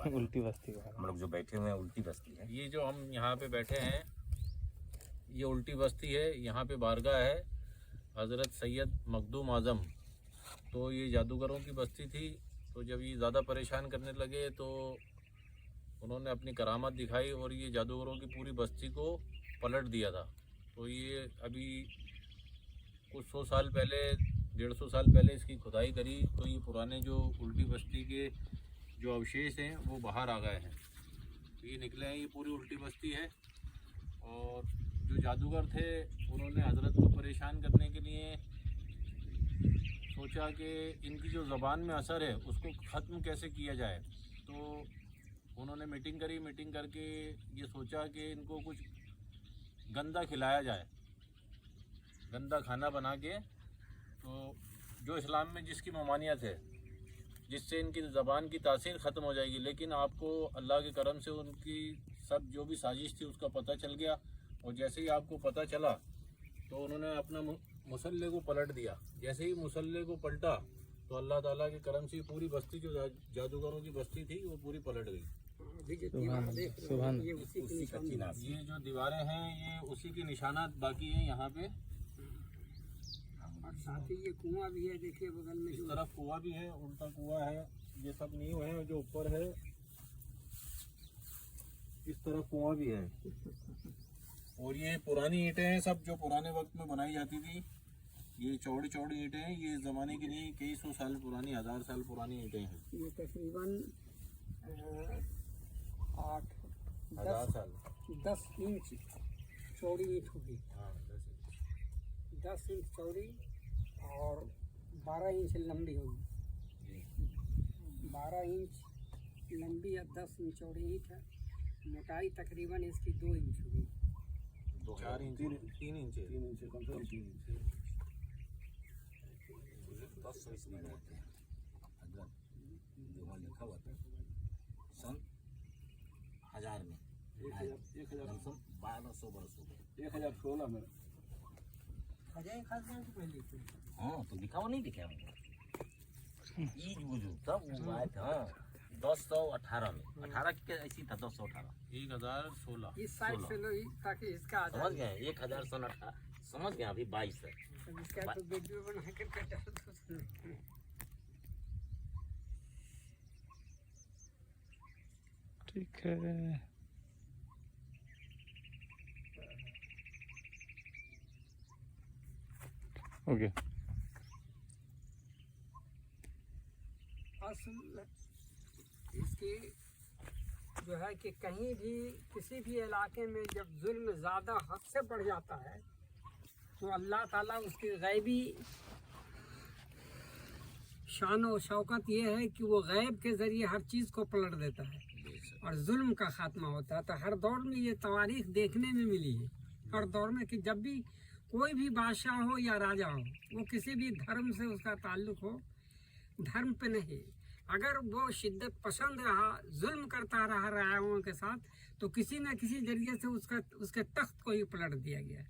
उल्टी बस्ती हम लोग जो बैठे हुए हैं उल्टी बस्ती है। ये जो हम यहाँ पे बैठे हैं ये उल्टी बस्ती है। यहाँ पे बारगाह है हज़रत सैयद मखदूम आज़म। तो ये जादूगरों की बस्ती थी। तो जब ये ज़्यादा परेशान करने लगे तो उन्होंने अपनी करामत दिखाई और ये जादूगरों की पूरी बस्ती को पलट दिया था। तो ये अभी कुछ 100 साल पहले 150 साल पहले इसकी खुदाई करी तो ये पुराने जो उल्टी बस्ती के जो अवशेष हैं वो बाहर आ गए हैं। तो ये निकले हैं, ये पूरी उल्टी बस्ती है। और जो जादूगर थे उन्होंने हजरत को परेशान करने के लिए सोचा कि इनकी जो ज़बान में असर है उसको ख़त्म कैसे किया जाए। तो उन्होंने मीटिंग करी। मीटिंग करके ये सोचा कि इनको कुछ गंदा खिलाया जाए, गंदा खाना बना के। तो जो इस्लाम में जिसकी ममानियत है, जिससे इनकी ज़बान की तासीर ख़त्म हो जाएगी। लेकिन आपको अल्लाह के करम से उनकी सब जो भी साजिश थी उसका पता चल गया। और जैसे ही आपको पता चला तो उन्होंने अपना मुसल्ले को पलट दिया। जैसे ही मुसल्ले को पलटा तो अल्लाह ताला के करम से पूरी बस्ती जो जादूगरों की बस्ती थी वो पूरी पलट गई। ये जो दीवारें हैं ये उसी की निशानात बाकी हैं यहाँ पे। साथ ही ये कुआं भी है, देखिए बगल में। इस तरफ कुआं भी है, उल्टा कुआं है। ये सब नींव है जो ऊपर है। इस तरफ कुआं भी है। और ये पुरानी ईंटें हैं सब, जो पुराने वक्त में बनाई जाती थी। ये चौड़ी चौड़ी ईंटें हैं। ये ज़माने की नहीं, कई 100 साल पुरानी, 1000 साल पुरानी ईंटें हैं। ये तकरीबन 10 इंच चौड़ी ईंट होगी। हाँ, 10 इंच चौड़ी और 12 इंच लंबी होगी। 12 इंच लंबी या 10 इंच चौड़ी ईंट है। मोटाई तकरीबन इसकी 2 इंच होगी। 4 इंच 3 इंच 10 सौ इसमें रहते हैं हजरत, जो वहाँ लिखा हुआ था सन 1000 में 1200 बरस हो गए। 1016 में खजाए खास तो पहले थे। हाँ तो लिखा हुआ नहीं दिखा ईद बुजुर्ग तब वो आए थे। हाँ 1018 में 18 की ऐसी था 1018 1016 इस साइड से लो ताकि इसका समझ गए 1000 सन 18 समझ गए। अभी 22 है। इसका तो वीडियो बना कर कटा ठीक है। ओके असल इसकी जो है कि कहीं भी किसी भी इलाके में जब जुल्म ज़्यादा हद से बढ़ जाता है तो अल्लाह ताला उसकी गैबी शान और शौकत ये है कि वो गैब के ज़रिए हर चीज़ को पलट देता है और जुल्म का ख़ात्मा होता है। तो हर दौर में ये तवारीख देखने में मिली है, हर दौर में, कि जब भी कोई भी बादशाह हो या राजा हो, वो किसी भी धर्म से उसका ताल्लुक़ हो, धर्म पे नहीं, अगर वो शिद्दत पसंद रहा, जुल्म करता रहा राजाओं के साथ, तो किसी न किसी जरिए से उसके तख्त को ही पलट दिया गया।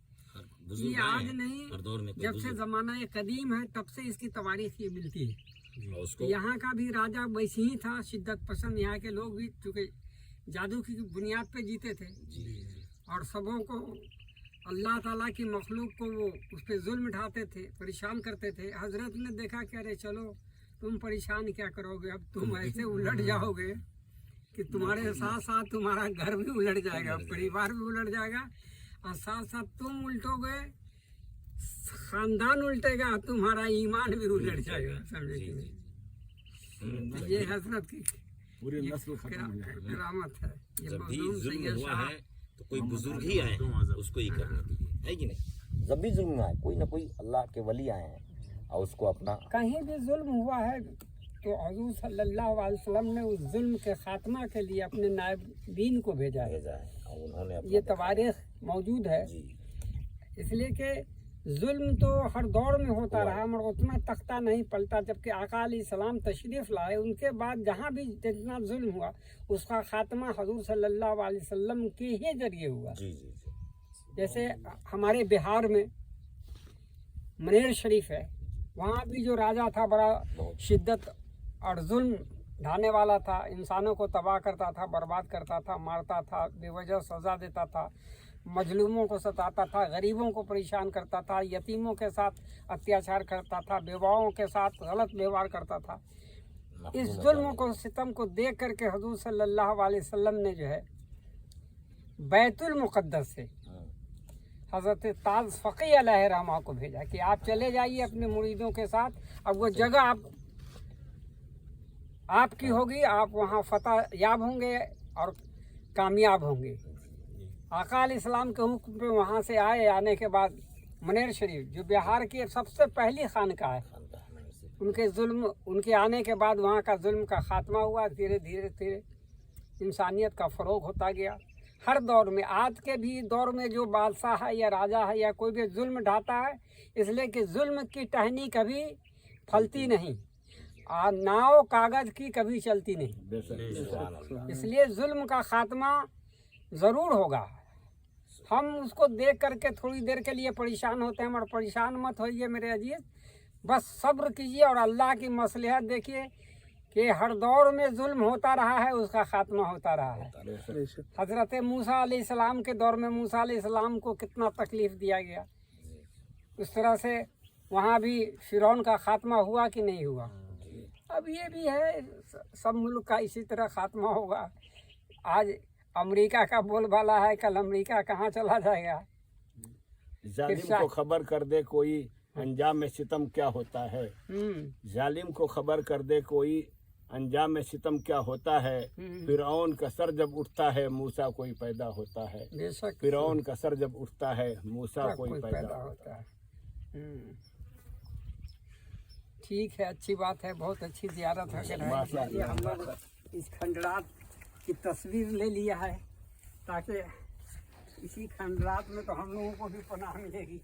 ये आज नहीं, जब से ज़माना ये कदीम है तब से इसकी तवारीख ये मिलती है। यहाँ का भी राजा वैसे ही था, शिद्दत पसंद। यहाँ के लोग भी चूँकि जादू की बुनियाद पे जीते थे और सबों को अल्लाह ताला की मखलूक को वो उस पर जुल्म ढाते थे, परेशान करते थे। हजरत ने देखा कि अरे चलो तुम परेशान क्या करोगे, अब तुम ऐसे उलट जाओगे कि तुम्हारे साथ साथ तुम्हारा घर भी उलट जाएगा, परिवार भी उलट जाएगा और साथ साथ तुम उल्टोगे, खानदान उल्टेगा, तुम्हारा ईमान भी उलट जाएगा। समझे कि नहीं? ये हजरत की पूरी नस्ल करामत है। जब भी जुल्म हुआ है तो कोई बुजुर्ग ही आए उसको ही करने के लिए, है कि नहीं? जब भी जुल्म आए कोई ना कोई अल्लाह के वली आए हैं और उसको अपना कहीं भी जुल्म हुआ है तो हुजूर सल्लल्लाहु अलैहि वसल्लम ने उस जुल्म के खात्मा के लिए अपने नायबीन को भेजा है और उन्होंने ये तवारीख मौजूद है। इसलिए कि जुल्म तो हर दौर में होता रहा मगर उतना तख्ता नहीं पलटा। जबकि आका अलैहिस्सलाम तशरीफ़ लाए उनके बाद जहाँ भी जितना जुल्म हुआ उसका खात्मा हुजूर सल्लल्लाहु अलैहि वसल्लम के ही जरिए हुआ। जैसे हमारे बिहार में मनेर शरीफ है, वहाँ भी जो राजा था बड़ा शिद्दत और जुल्म ढाने वाला था, इंसानों को तबाह करता था, बर्बाद करता था, मारता था, बेवजह सज़ा देता था, मजलूमों को सताता था, गरीबों को परेशान करता था, यतीमों के साथ अत्याचार करता था, बेवाओं के साथ गलत व्यवहार करता था। इस जुल्म को, सितम को देख करके हुजूर सल्लल्लाहु अलैहि वसल्लम ने जो है बैतुल मुक़द्दस से हज़रत ताज फ़क़ी अलैहिर्रहमा को भेजा कि आप चले जाइए अपने मुरीदों के साथ, अब वो जगह आपकी होगी, आप वहाँ फतह याब होंगे और कामयाब होंगे। आका अलैहिस्सलाम के हुक्म पे वहाँ से आने के बाद मनेर शरीफ जो बिहार की सबसे पहली खानकाह है, उनके आने के बाद वहाँ का जुल्म का खात्मा हुआ। धीरे धीरे इंसानियत का फ़रोग होता गया। हर दौर में, आज के भी दौर में जो बादशाह है या राजा है या कोई भी जुल्म ढाता है, इसलिए कि जुल्म की टहनी कभी फलती नहीं और नाव कागज़ की कभी चलती नहीं। इसलिए जुल्म का खात्मा ज़रूर होगा। हम उसको देख करके थोड़ी देर के लिए परेशान होते हैं, मगर परेशान मत होइए मेरे अजीज़, बस सब्र कीजिए और अल्लाह की मसलहत देखिए कि हर दौर में जुल्म होता रहा है, उसका खात्मा होता रहा है। हज़रत मूसा अलैहिस्सलाम के दौर में मूसा अलैहिस्सलाम को कितना तकलीफ़ दिया गया, उस तरह से वहाँ भी फ़िरौन का खात्मा हुआ कि नहीं हुआ। अब ये भी है, सब मुल्क का इसी तरह खात्मा होगा। आज अमेरिका का बोलबाला है, कल अमेरिका कहाँ चला जाएगा। जालिम को खबर कर दे कोई अंजाम में सितम क्या होता है। जालिम को खबर कर दे कोई अंजाम में सितम क्या होता है। फिरौन का सर जब उठता है मूसा कोई पैदा होता है। फिरौन का सर जब उठता है मूसा कोई पैदा होता है। ठीक है, अच्छी बात है, बहुत अच्छी ज़ियारत है। हम लोग इस खंडरात की तस्वीर ले लिया है ताकि इसी खंडरात में तो हम लोगों को भी पनाह मिलेगी।